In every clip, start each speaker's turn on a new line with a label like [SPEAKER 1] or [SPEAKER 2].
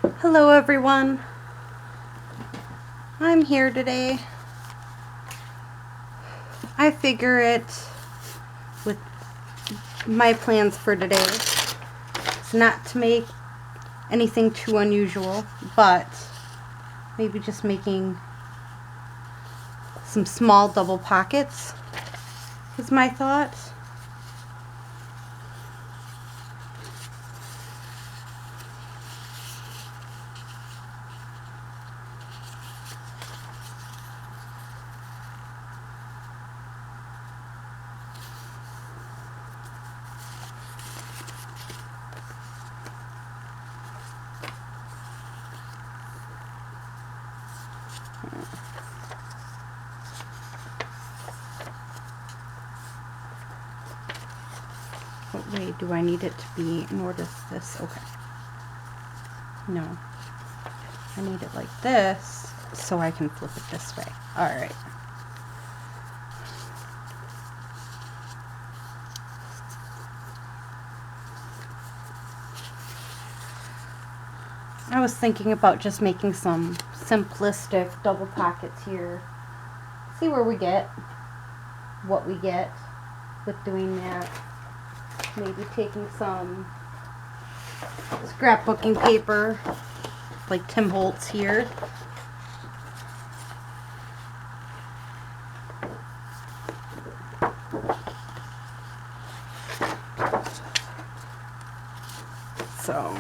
[SPEAKER 1] Hello everyone, I'm here today. I figure it, with my plans for today, is not to make anything too unusual, but maybe just making some small double pockets is my thought. What way do I need it to be in order for this? Okay. No. I need it like this so I can flip it this way. Alright. I was thinking about just making some simplistic double pockets here. See where we get, what we get with doing that. Maybe taking some scrapbooking paper like Tim Holtz here. So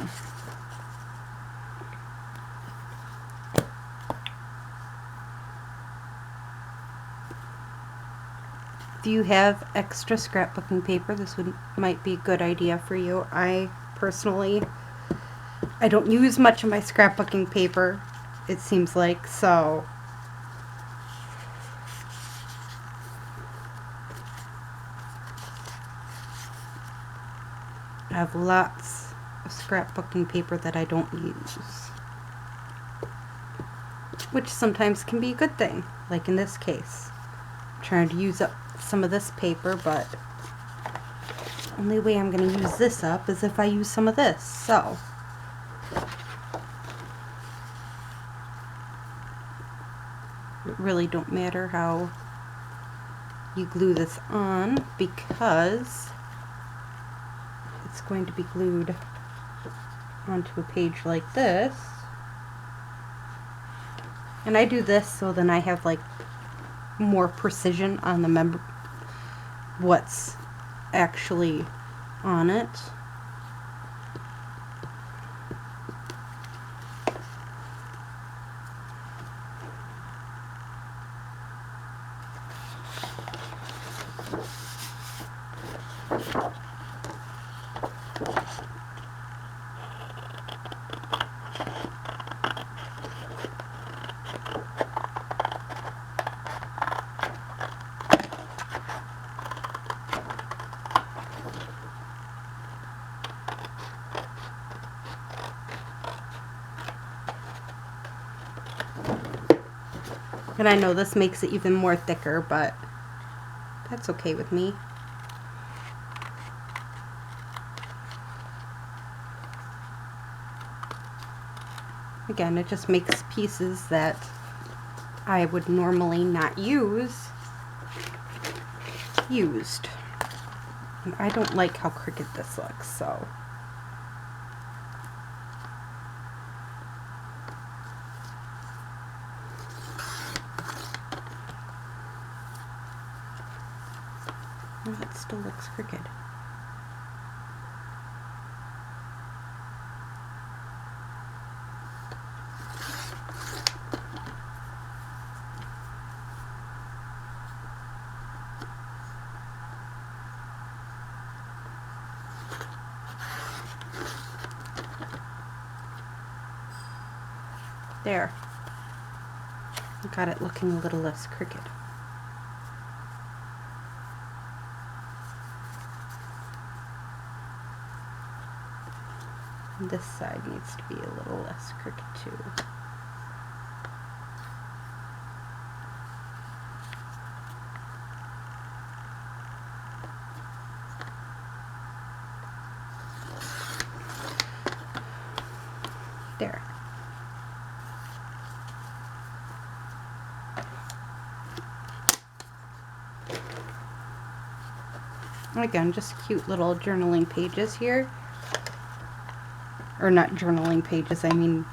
[SPEAKER 1] if you have extra scrapbooking paper, this might be a good idea for you. I personally, I don't use much of my scrapbooking paper, it seems like, so I have lots of scrapbooking paper that I don't use, which sometimes can be a good thing, like in this case. I'm trying to use up some of this paper, but the only way I'm going to use this up is if I use some of this, so it really don't matter how you glue this on because it's going to be glued onto a page like this. And I do this so then I have like more precision on the what's actually on it. And I know this makes it even more thicker, but that's okay with me. Again, it just makes pieces that I would normally not use used. And I don't like how crooked this looks, so oh, it still looks crooked. There. Got it looking a little less crooked. And this side needs to be a little less crooked too. There. Again, just cute little journaling pages here. Or not journaling pages, I mean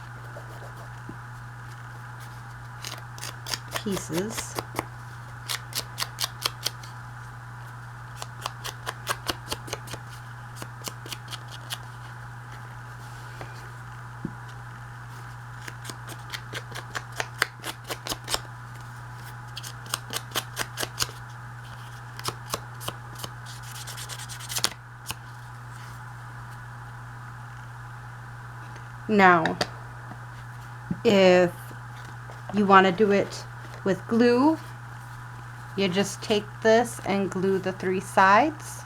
[SPEAKER 1] pieces. Now, if you want to do it with glue, you just take this and glue the 3 sides.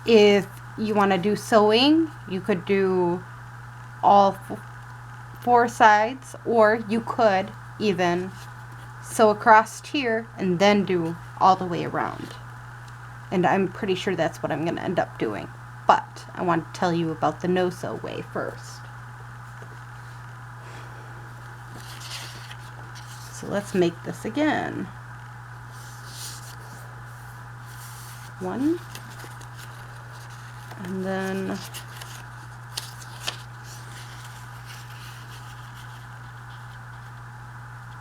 [SPEAKER 1] If you want to do sewing, you could do all 4 sides, or you could even sew across here and then do all the way around. And I'm pretty sure that's what I'm going to end up doing. But I want to tell you about the no-sew way first. So let's make this again. 1, and then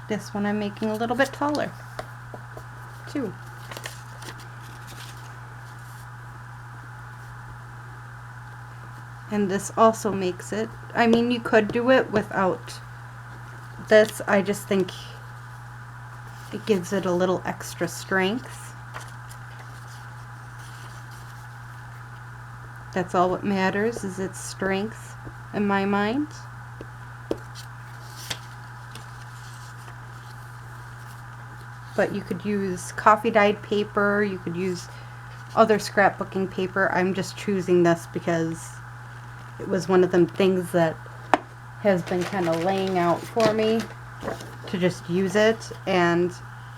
[SPEAKER 1] this one I'm making a little bit taller. 2. And this also makes it, I mean, you could do it without this. I just think it gives it a little extra strength. That's all what matters, is its strength in my mind. But you could use coffee dyed paper, you could use other scrapbooking paper. I'm just choosing this because it was one of them things that has been kind of laying out for me to just use it, and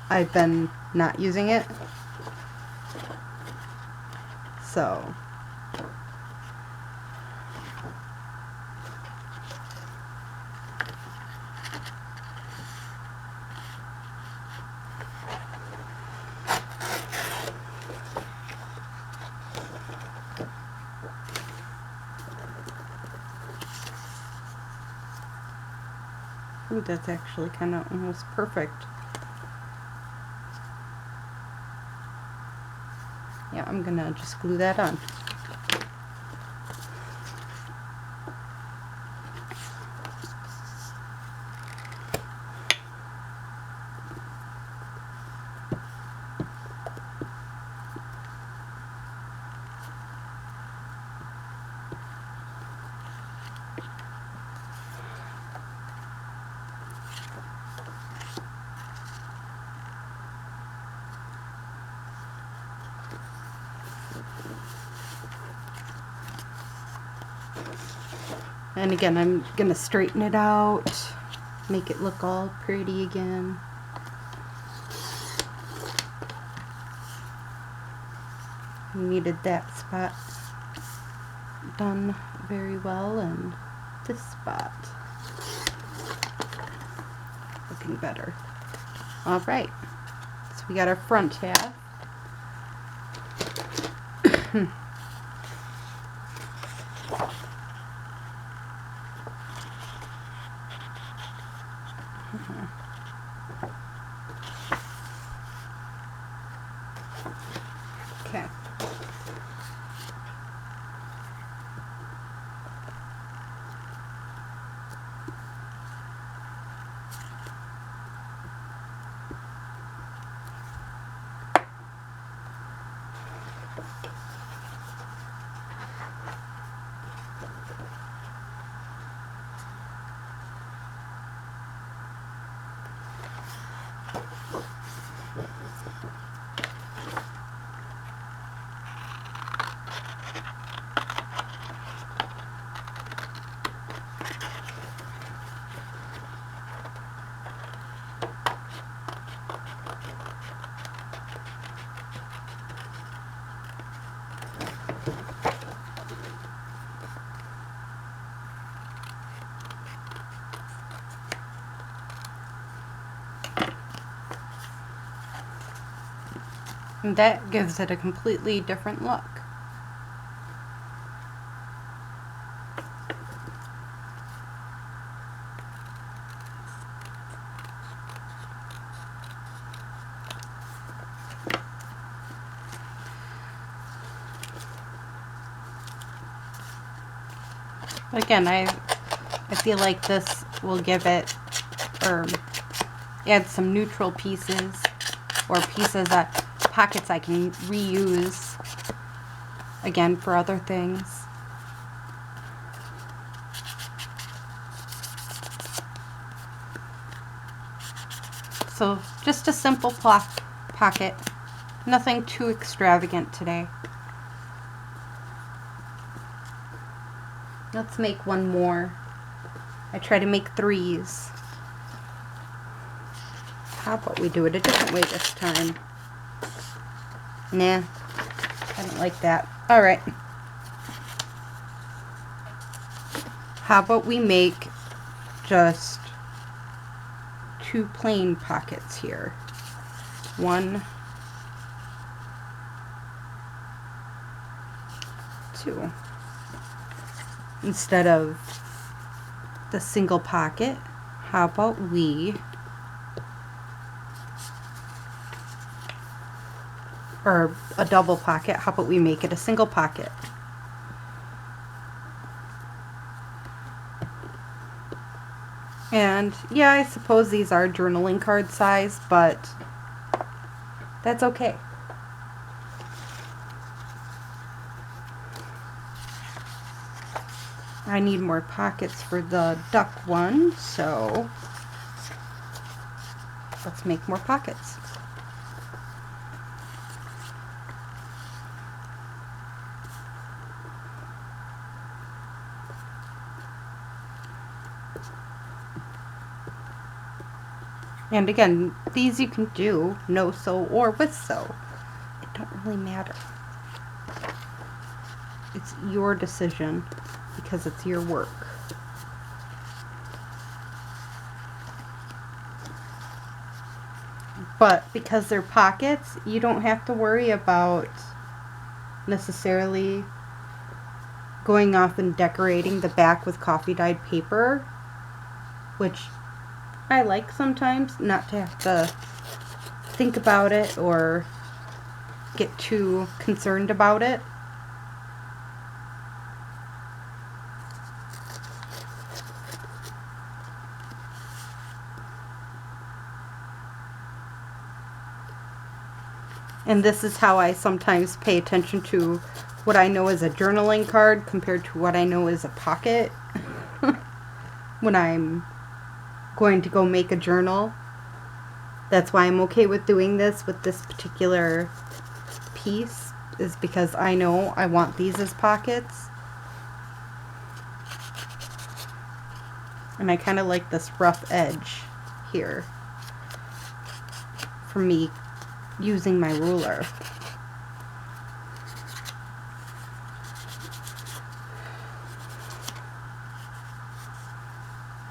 [SPEAKER 1] I've been not using it. So ooh, that's actually kind of almost perfect. Yeah, I'm gonna just glue that on. And again, I'm gonna straighten it out, make it look all pretty again. Needed that spot done very well, and this spot looking better. Alright, so we got our front half. Okay. And that gives it a completely different look. But again, I feel like this will give it, or add some neutral pieces, or pieces that, pockets I can reuse again for other things. So just a simple pocket, nothing too extravagant today. Let's make one more. I try to make 3s. How about we do it a different way this time? Nah, I don't like that. Alright. How about we make just 2 plain pockets here? 1, 2. Instead of the single pocket, how about we, or a double pocket, how about we make it a single pocket? And yeah, I suppose these are journaling card size, but that's okay. I need more pockets for the duck one, so let's make more pockets. And again, these you can do no sew or with sew. It don't really matter. It's your decision because it's your work. But because they're pockets, you don't have to worry about necessarily going off and decorating the back with coffee dyed paper, which I like sometimes, not to have to think about it or get too concerned about it. And this is how I sometimes pay attention to what I know is a journaling card compared to what I know is a pocket when I'm going to go make a journal. That's why I'm okay with doing this with this particular piece, is because I know I want these as pockets. And I kind of like this rough edge here for me using my ruler.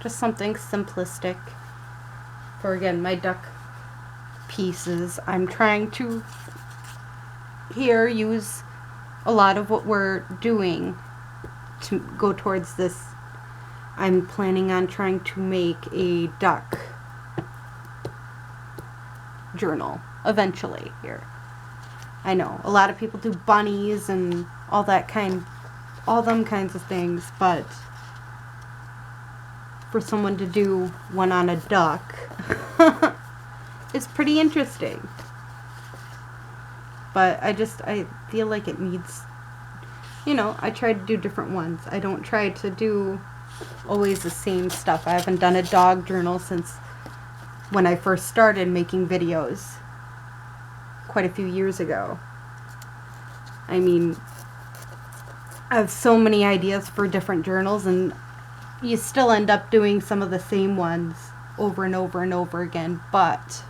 [SPEAKER 1] Just something simplistic for, again, my duck pieces. I'm trying to here use a lot of what we're doing to go towards this. I'm planning on trying to make a duck journal eventually here. I know a lot of people do bunnies and all them kinds of things, but for someone to do one on a duck is pretty interesting. But I feel like it needs, I try to do different ones. I don't try to do always the same stuff. I haven't done a dog journal since when I first started making videos quite a few years ago. I mean, I have so many ideas for different journals, and you still end up doing some of the same ones over and over and over again, but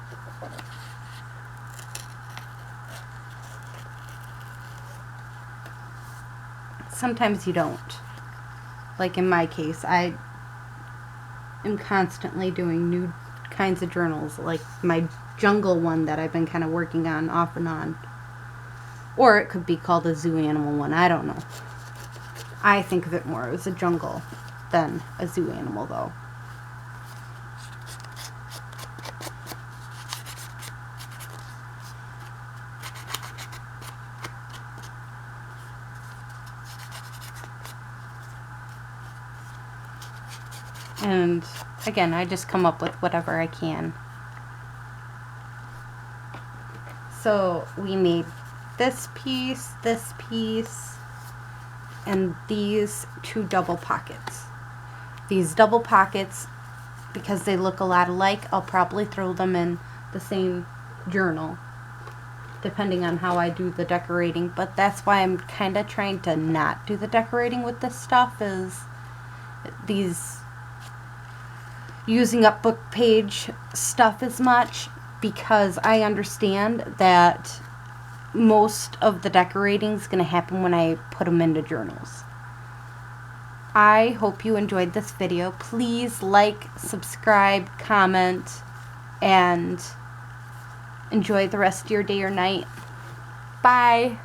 [SPEAKER 1] sometimes you don't. Like in my case, I am constantly doing new kinds of journals, like my jungle one that I've been kind of working on off and on Or it could be called a zoo animal one. I don't know. I think of it more as a jungle than a zoo animal, though. And again, I just come up with whatever I can. So we made this piece, and these two double pockets. These double pockets, because they look a lot alike, I'll probably throw them in the same journal, depending on how I do the decorating. But that's why I'm kind of trying to not do the decorating with this stuff, is these using up book page stuff as much, because I understand that most of the decorating is going to happen when I put them into journals. I hope you enjoyed this video. Please like, subscribe, comment, and enjoy the rest of your day or night. Bye!